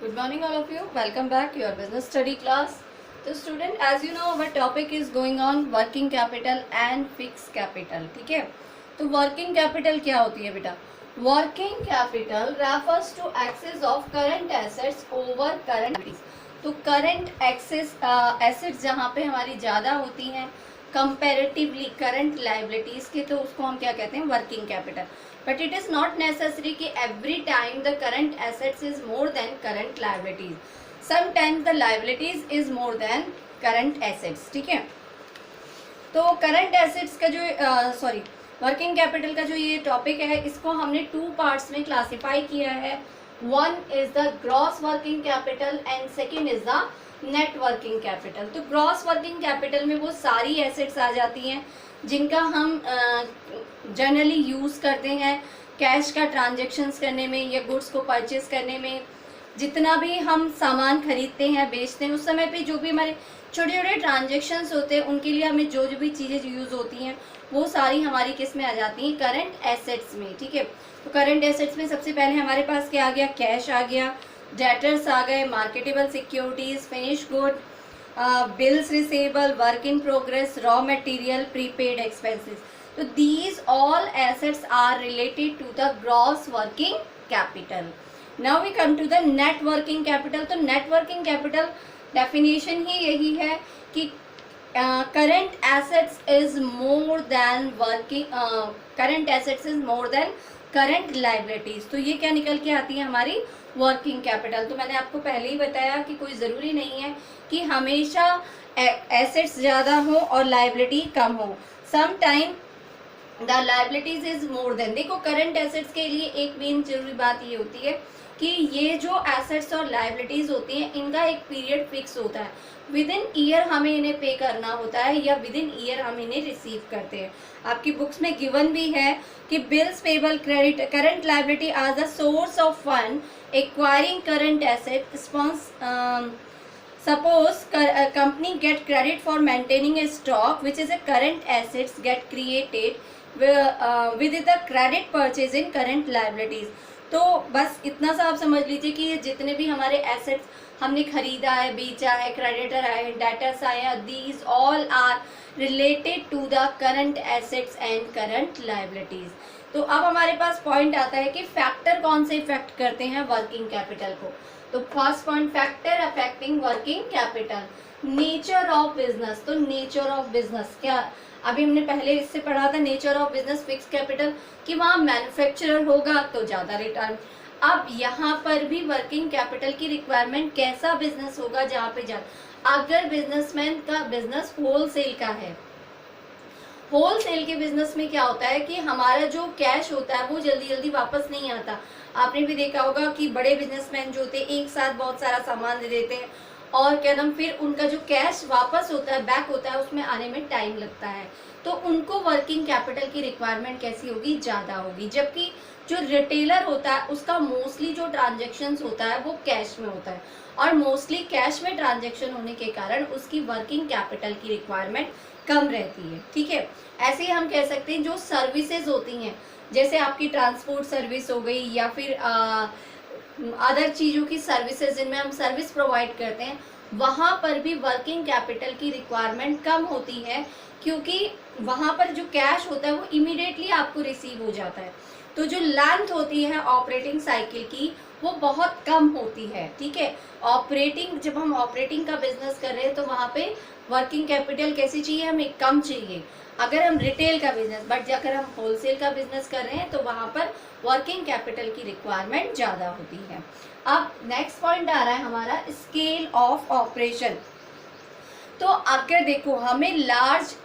Good morning, all of you. Welcome back to your business study class. So, student, as you know, our topic is going on working capital and fixed capital. ठीक है? तो working capital क्या होती है बेटा? Working capital refers to excess of current assets over current liabilities. तो current excess assets जहाँ पे हमारी ज़्यादा होती हैं कंपेरेटिवली करंट लाइबिलिटीज के, तो उसको हम क्या कहते हैं? Working capital. But it is not necessary कि every time the current assets is more than current liabilities. Sometimes the liabilities is more than current assets. ठीक है, तो करंट एसेट्स का जो वर्किंग कैपिटल का जो ये टॉपिक है, इसको हमने टू पार्ट्स में क्लासिफाई किया है. One is the gross working capital and second is the net working capital. तो ग्रॉस वर्किंग कैपिटल में वो सारी एसेट्स आ जाती हैं जिनका हम जनरली यूज़ करते हैं कैश का ट्रांजेक्शन्स करने में या गुड्स को परचेज करने में. जितना भी हम सामान खरीदते हैं बेचते हैं, उस समय पे जो भी हमारे छोटे छोटे ट्रांजेक्शन्स होते हैं, उनके लिए हमें जो भी चीज़ें यूज़ होती हैं वो सारी हमारी किस में आ जाती हैं? करंट एसेट्स में. ठीक है, तो करंट एसेट्स में सबसे पहले हमारे पास क्या आ गया? कैश आ गया, डेटर्स आ गए, marketable securities, finish good, bills receivable, work in progress, raw material, prepaid expenses. तो these all assets are related to the gross working capital. Now we come to the net working capital. तो net working capital definition ही यही है कि current assets is more than current assets is more than current liabilities. तो ये क्या निकल के आती है? हमारी वर्किंग कैपिटल. तो मैंने आपको पहले ही बताया कि कोई ज़रूरी नहीं है कि हमेशा एसेट्स ज़्यादा हो और लाइबिलिटी कम हो. Some time the liabilities is more than. देखो, करंट एसेट्स के लिए एक मेन जरूरी बात ये होती है कि ये जो एसेट्स और लाइबिलिटीज होती हैं, इनका एक पीरियड फिक्स होता है. विद इन ईयर हमें इन्हें पे करना होता है या विद इन ईयर हम इन्हें रिसीव करते हैं. आपकी बुक्स में गिवन भी है कि bills payable credit current liability as a source of fund acquiring current asset. Suppose a company get credit for maintaining a stock which is a current assets get created with the credit purchase in current liabilities. तो बस इतना सा आप समझ लीजिए कि ये जितने भी हमारे एसेट्स हमने खरीदा है, बेचा है, क्रेडिटर आए, डेटर्स आए हैं, these all are related to the current assets and current liabilities. तो अब हमारे पास पॉइंट आता है कि फैक्टर कौन से इफेक्ट करते हैं वर्किंग कैपिटल को. तो first point, factor affecting working capital. Nature of business. तो नेचर ऑफ बिजनेस क्या? अभी हमने पहले इससे पढ़ा था nature of business fix capital, कि वहाँ मैन्युफैक्चरर होगा तो ज़्यादा रिटर्न. अब यहाँ पर भी वर्किंग कैपिटल की रिक्वायरमेंट, कैसा बिजनेस होगा जहाँ पे अगर बिजनेसमैन का बिजनेस होलसेल का है, होलसेल के बिजनेस में क्या होता है कि हमारा जो कैश होता है वो जल्दी जल्दी वापस नहीं आता. आपने भी देखा होगा कि बड़े बिजनेसमैन जो होते हैं एक साथ बहुत सारा सामान दे देते हैं और क्या नाम, फिर उनका जो कैश वापस होता है, बैक होता है, उसमें आने में टाइम लगता है. तो उनको वर्किंग कैपिटल की रिक्वायरमेंट कैसी होगी? ज़्यादा होगी. जबकि जो रिटेलर होता है उसका मोस्टली जो ट्रांजेक्शन्स होता है वो कैश में होता है और मोस्टली कैश में ट्रांजेक्शन होने के कारण उसकी वर्किंग कैपिटल की रिक्वायरमेंट कम रहती है. ठीक है, ऐसे ही हम कह सकते हैं जो सर्विसेज होती हैं, जैसे आपकी ट्रांसपोर्ट सर्विस हो गई या फिर अदर चीज़ों की सर्विसेज जिनमें हम सर्विस प्रोवाइड करते हैं, वहाँ पर भी वर्किंग कैपिटल की रिक्वायरमेंट कम होती है क्योंकि वहाँ पर जो कैश होता है वो इमीडिएटली आपको रिसीव हो जाता है. तो जो लेंथ होती है ऑपरेटिंग साइकिल की वो बहुत कम होती है. ठीक है, जब हम ऑपरेटिंग का बिजनेस कर रहे हैं तो वहाँ पे वर्किंग कैपिटल कैसी चाहिए? हमें कम चाहिए अगर हम रिटेल का बिजनेस. बट अगर हम होलसेल का बिजनेस कर रहे हैं तो वहाँ पर वर्किंग कैपिटल की रिक्वायरमेंट ज़्यादा होती है. अब नेक्स्ट पॉइंट आ रहा है हमारा स्केल ऑफ ऑपरेशन. तो अगर देखो हमें लार्ज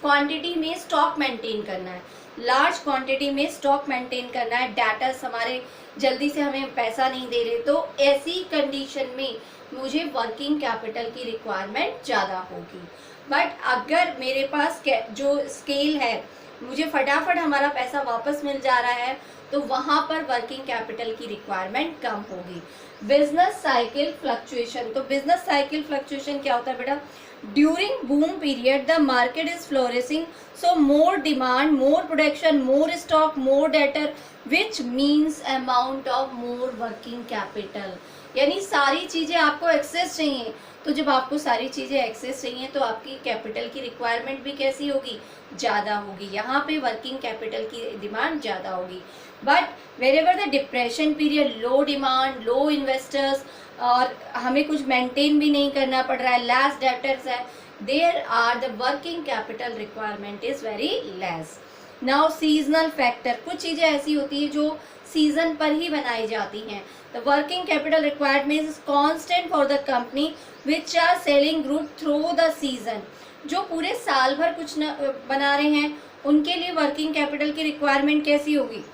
क्वांटिटी में स्टॉक मेंटेन करना है, लार्ज क्वांटिटी में स्टॉक मेंटेन करना है, डाटास हमारे जल्दी से हमें पैसा नहीं दे रहे, तो ऐसी कंडीशन में मुझे वर्किंग कैपिटल की रिक्वायरमेंट ज़्यादा होगी. बट अगर मेरे पास जो स्केल है, मुझे फटाफट हमारा पैसा वापस मिल जा रहा है, तो वहाँ पर वर्किंग कैपिटल की रिक्वायरमेंट कम होगी. Business cycle fluctuation. तो बिजनेस साइकिल फ्लक्चुएशन क्या होता है बेटा? During boom period the market is flourishing, so more demand, more production, more stock, more debtor, which means amount of more working capital. यानी सारी चीज़ें आपको एक्सेस चाहिए, तो जब आपको सारी चीज़ें एक्सेस चाहिए तो आपकी कैपिटल की रिक्वायरमेंट भी कैसी होगी, ज़्यादा होगी। यहाँ पे वर्किंग कैपिटल की डिमांड ज़्यादा होगी। But wherever the depression period, low demand, low investors, और हमें कुछ मेंटेन भी नहीं करना पड़ रहा है, लेस डेटर्स है, there are the working capital requirement is very less. Now seasonal factor, कुछ चीज़ें ऐसी होती है जो सीजन पर ही बनाई जाती हैं। The working capital requirement is constant for the company which are selling good through the season. जो पूरे साल भर कुछ न बना रहे हैं उनके लिए वर्किंग कैपिटल की रिक्वायरमेंट कैसी होगी,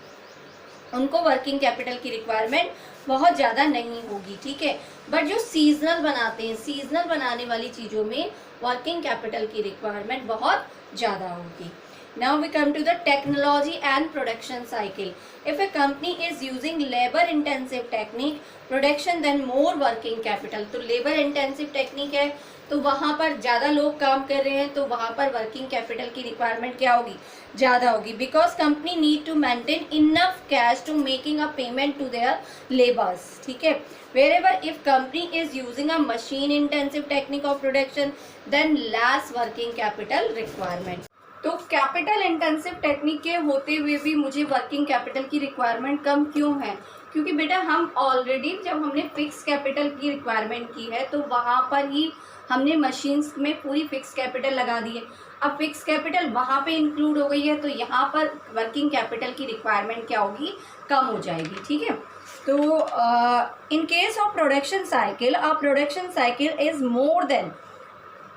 उनको वर्किंग कैपिटल की रिक्वायरमेंट बहुत ज़्यादा नहीं होगी, ठीक है। बट जो सीजनल बनाते हैं, सीजनल बनाने वाली चीज़ों में वर्किंग कैपिटल की रिक्वायरमेंट बहुत ज़्यादा होगी। Now we come to the technology and production cycle. If a company is using labor intensive technique production, then more working capital. तो labor intensive technique है तो वहाँ पर ज़्यादा लोग काम कर रहे हैं, तो वहाँ पर वर्किंग कैपिटल की रिक्वायरमेंट क्या होगी, ज़्यादा होगी। Because company need to maintain enough cash to making a payment to their labours, ठीक है। Wherever if company is using a machine intensive technique of production, then less working capital requirement. तो capital intensive technique के होते हुए भी मुझे working capital की requirement कम क्यों है, क्योंकि बेटा हम ऑलरेडी जब हमने फिक्स कैपिटल की रिक्वायरमेंट की है तो वहाँ पर ही हमने मशीन्स में पूरी फिक्स कैपिटल लगा दी है। अब फिक्स कैपिटल वहाँ पे इंक्लूड हो गई है तो यहाँ पर वर्किंग कैपिटल की रिक्वायरमेंट क्या होगी, कम हो जाएगी, ठीक है। तो in case of production cycle, a production cycle is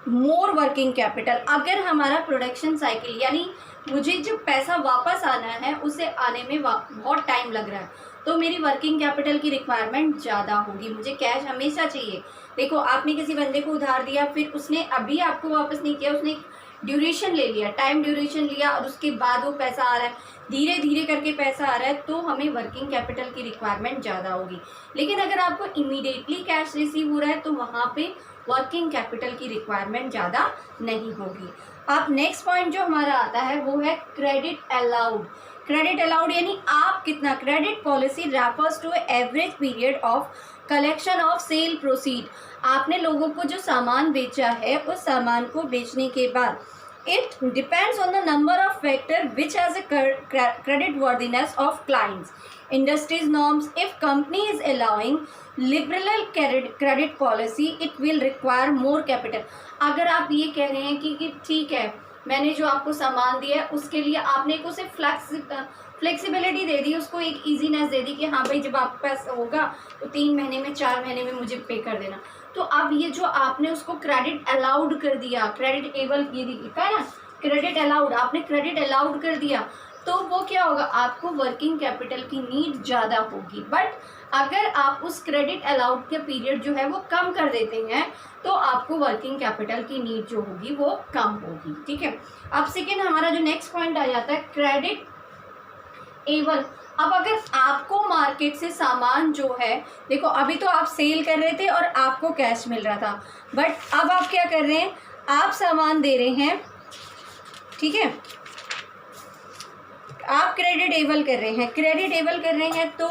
more working capital. अगर हमारा प्रोडक्शन साइकिल यानी मुझे जो पैसा वापस आना है उसे आने में बहुत टाइम लग रहा है, तो मेरी वर्किंग कैपिटल की रिक्वायरमेंट ज़्यादा होगी। मुझे कैश हमेशा चाहिए। देखो आपने किसी बंदे को उधार दिया, फिर उसने अभी आपको वापस नहीं किया, उसने ड्यूरेशन ले लिया, टाइम ड्यूरेशन लिया और उसके बाद वो पैसा आ रहा है, धीरे धीरे करके पैसा आ रहा है, तो हमें वर्किंग कैपिटल की रिक्वायरमेंट ज़्यादा होगी। लेकिन अगर आपको इमीडिएटली कैश रिसीव हो रहा है तो वहाँ पे वर्किंग कैपिटल की रिक्वायरमेंट ज़्यादा नहीं होगी। अब नेक्स्ट पॉइंट जो हमारा आता है वो है क्रेडिट अलाउड। क्रेडिट अलाउड यानी आप कितना, credit policy refers to average period of collection of sale proceed. आपने लोगों को जो सामान बेचा है उस सामान को बेचने के बाद it depends on the number of factor which has a credit worthiness of clients, industries norms. If company is allowing liberal credit policy, it will require more capital. अगर आप ये कह रहे हैं कि ठीक है मैंने जो आपको सामान दिया है उसके लिए आपने को सिर्फ फ्लेक्सिबिलिटी दे दी, उसको एक इजीनेस दे दी कि हाँ भाई जब आपके पास होगा तो 3 महीने में 4 महीने में मुझे पे कर देना, तो अब ये जो आपने उसको क्रेडिट अलाउड कर दिया, क्रेडिट एबल ये लिखा है ना, क्रेडिट अलाउड, आपने क्रेडिट अलाउड कर दिया, तो वो क्या होगा, आपको वर्किंग कैपिटल की नीड ज़्यादा होगी। बट अगर आप उस क्रेडिट अलाउड के पीरियड जो है वो कम कर देते हैं तो आपको वर्किंग कैपिटल की नीड जो होगी वो कम होगी, ठीक है। अब सेकेंड हमारा जो नेक्स्ट पॉइंट आ जाता है क्रेडिट एबल। अब अगर आपको मार्केट से सामान जो है, देखो अभी तो आप सेल कर रहे थे और आपको कैश मिल रहा था, बट अब आप क्या कर रहे हैं, आप सामान दे रहे हैं, ठीक है, आप क्रेडिट एबल कर रहे हैं, क्रेडिट एबल कर रहे हैं तो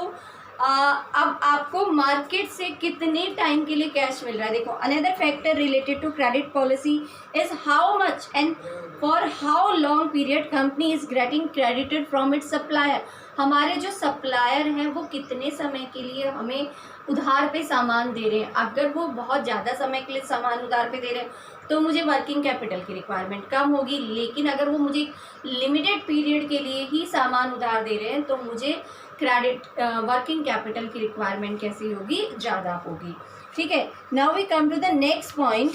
अब आपको मार्केट से कितने टाइम के लिए कैश मिल रहा है। देखो another factor related to credit policy is how much and for how long period company is getting credited from its supplier. हमारे जो सप्लायर हैं वो कितने समय के लिए हमें उधार पे सामान दे रहे हैं। अगर वो बहुत ज़्यादा समय के लिए सामान उधार पे दे रहे हैं तो मुझे वर्किंग कैपिटल की रिक्वायरमेंट कम होगी, लेकिन अगर वो मुझे लिमिटेड पीरियड के लिए ही सामान उधार दे रहे हैं तो मुझे क्रेडिट वर्किंग कैपिटल की रिक्वायरमेंट कैसी होगी, ज़्यादा होगी, ठीक है। Now we come to the next point,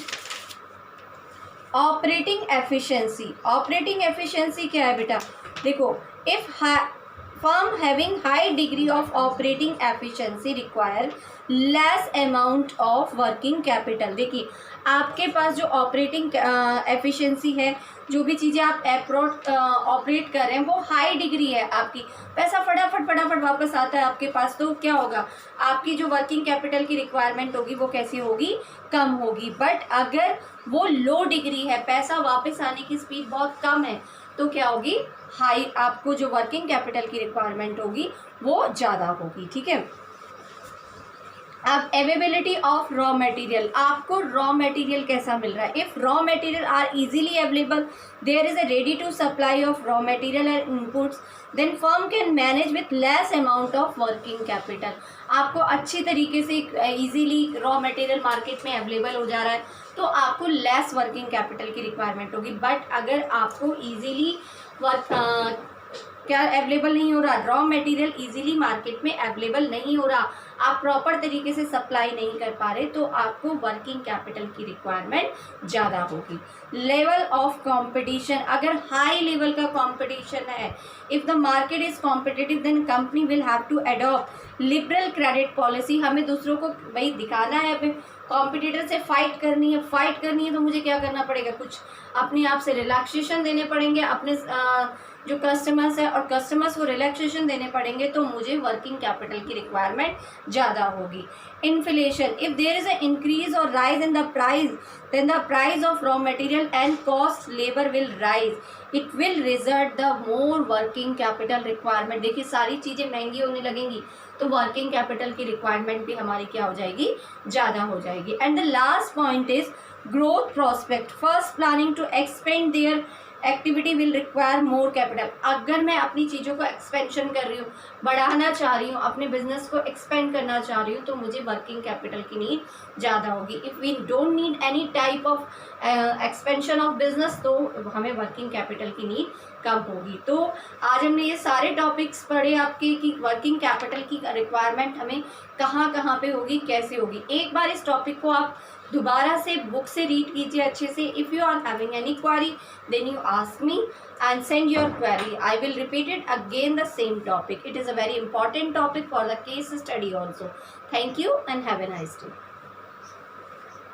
operating efficiency. Operating efficiency क्या है बेटा, देखो if firm having high degree of operating efficiency require less amount of working capital. देखिए आपके पास जो ऑपरेटिंग एफिशिएंसी है, जो भी चीज़ें आप ऑपरेट कर रहे हैं वो हाई डिग्री है आपकी, पैसा फटाफट वापस आता है आपके पास, तो क्या होगा, आपकी जो वर्किंग कैपिटल की रिक्वायरमेंट होगी वो कैसी होगी, कम होगी। बट अगर वो लो डिग्री है, पैसा वापस आने की स्पीड बहुत कम है, तो क्या होगी, हाई, आपको जो वर्किंग कैपिटल की रिक्वायरमेंट होगी वो ज़्यादा होगी। ठीक है। अब अवेलेबिलिटी ऑफ रॉ मटेरियल, आपको रॉ मटेरियल कैसा मिल रहा है। If raw material are easily available, there is a ready to supply of raw material and inputs, then firm can manage with less amount of working capital. आपको अच्छी तरीके से easily raw material market में available हो जा रहा है, तो आपको लेस वर्किंग कैपिटल की रिक्वायरमेंट होगी। बट अगर आपको ईजीली क्या अवेलेबल नहीं हो रहा, रॉ मटेरियल इजीली मार्केट में अवेलेबल नहीं हो रहा, आप प्रॉपर तरीके से सप्लाई नहीं कर पा रहे, तो आपको वर्किंग कैपिटल की रिक्वायरमेंट ज़्यादा होगी। लेवल ऑफ कंपटीशन, अगर हाई लेवल का कंपटीशन है, if the market is competitive then company will have to adopt liberal credit policy. हमें दूसरों को भाई दिखाना है, कॉम्पिटिटर से फाइट करनी है तो मुझे क्या करना पड़ेगा, कुछ अपने आप से रिलैक्सेशन देने पड़ेंगे, अपने जो कस्टमर्स है और कस्टमर्स को रिलैक्सेशन देने पड़ेंगे, तो मुझे वर्किंग कैपिटल की रिक्वायरमेंट ज़्यादा होगी। Inflation, if there is a increase or rise in the price, then the price of raw material and cost labour will rise, it will result the more working capital requirement. देखिए सारी चीज़ें महंगी होने लगेंगी, तो working capital की requirement भी हमारी क्या हो जाएगी, ज़्यादा हो जाएगी। And the last point is growth prospect, first planning to expand their activity will require more capital. अगर मैं अपनी चीज़ों को एक्सपेंशन कर रही हूँ, बढ़ाना चाह रही हूँ, अपने बिजनेस को एक्सपेंड करना चाह रही हूँ, तो मुझे वर्किंग कैपिटल की नीड ज़्यादा होगी। If we don't need any type of expansion of business, तो हमें वर्किंग कैपिटल की नीड कम होगी। तो आज हमने ये सारे टॉपिक्स पढ़े आपके कि वर्किंग कैपिटल की रिक्वायरमेंट हमें कहाँ कहाँ पे होगी, कैसे होगी। एक बार इस टॉपिक को आप दोबारा से बुक से रीड कीजिए अच्छे से। If you are having any query then you ask me and send your query. I will repeat it again the same topic. It is a very important topic for the case study also. Thank you and have a nice day.